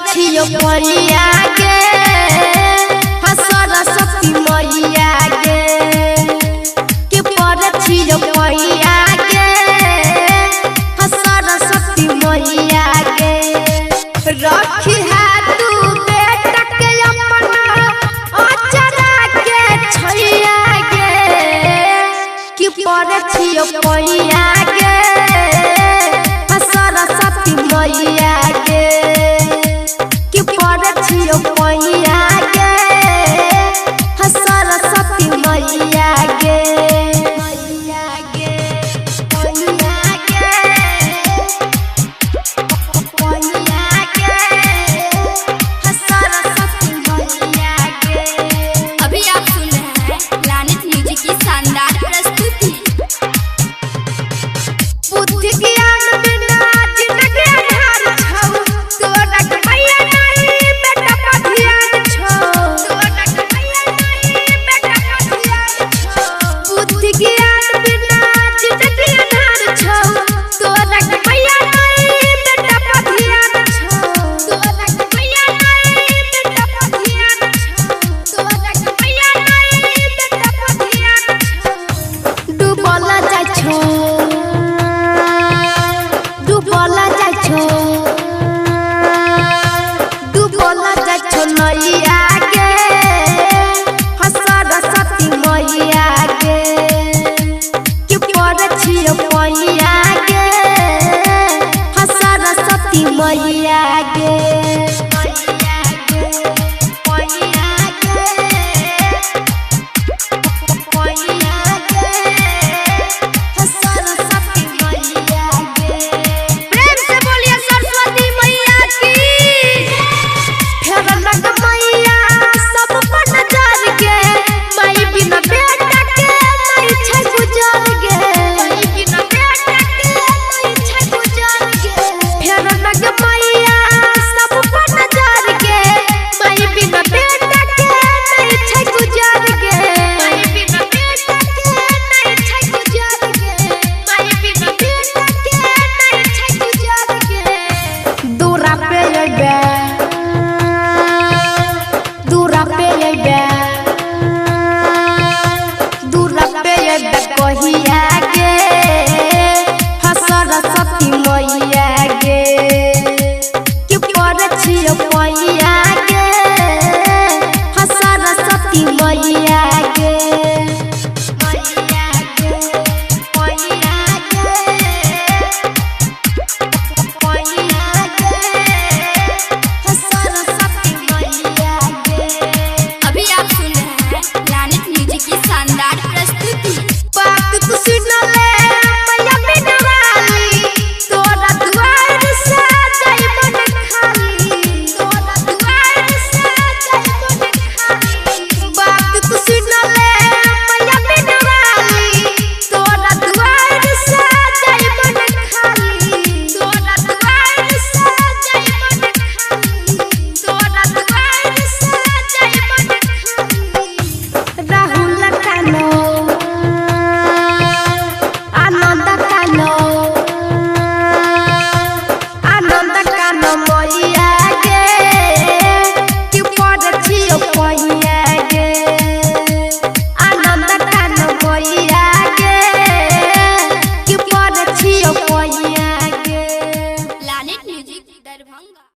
छियो मैया गे सरस्वती मैया गे कि पर छियो मैया गे सरस्वती मैया गे रखी है तू बेटा के अपना अचरा के छैया गे कि पर छियो मैया गे सरस्वती मैया गे कि पर छियो मैया गे सरस्वती मैया गे मैया गे मैया गे मैया गे सरस्वती मैया गे। अभी आप सुन रहे हैं प्लैनेट म्यूजिक की शानदार प्रस्तुति। बुद्धि ज्ञान बिना जिंदगी अंधार छौ तोरा के मैया नहीं बेटा का ध्यान छौ तोरा के मैया नहीं बेटा का ध्यान छौ बुद्धि ज्ञान बिना जिंदगी अंधार छौ तोरा के मैया नहीं बेटा का ध्यान छौ तोरा के मैया नहीं बेटा का ध्यान छौ तोरा के मैया नहीं बेटा का ध्यान छौ डूबल जाय छौ डूबला जाय छौ नैया गे सरस्वती मैया गे कि पर छियो मैया गे सरस्वती मैया गे मैया गे मैया गे मैया गे सरस्वती मैया गे। प्रेम से बोलिए सरस्वती मैया की। फेर लग मैया सब पर नजर गे माई बिना बेटा के माई छै गुजर गे माई बिना बेटा के माई छै गुजर गे फेर लग मैया सब पर नजर गे माई बिना बेटा के माई छै गुजर गे माई बिना बेटा के माई छै गुजर गे माई बिना बेटा के माई छै गुजर गे। दूरा पे अइबे दूरा पे अइबे दूरा पे अइबे कहिया गे सरस्वती मैया गे कि पर छियो मैया गे सरस्वती मैया गे मैया गे मैया गे मैया गे सरस्वती मैया गे। अभी आप सुन रहे हैं प्लैनेट म्यूजिक की शानदार प्रस्तुति। बात तू सुन ले मैया बिना वाली तोरा दुआर से जाई मन खाली तोरा दुआर से जाई मन खाली बात तू सुन ले मैया बिना वाली तोरा दुआर से जाई मन खाली तोरा दुआर से जाई मन खाली तोरा दुआर से जाई मन खाली। राहुल कानो आनंद कानो मैया गे कि पर छियो मैया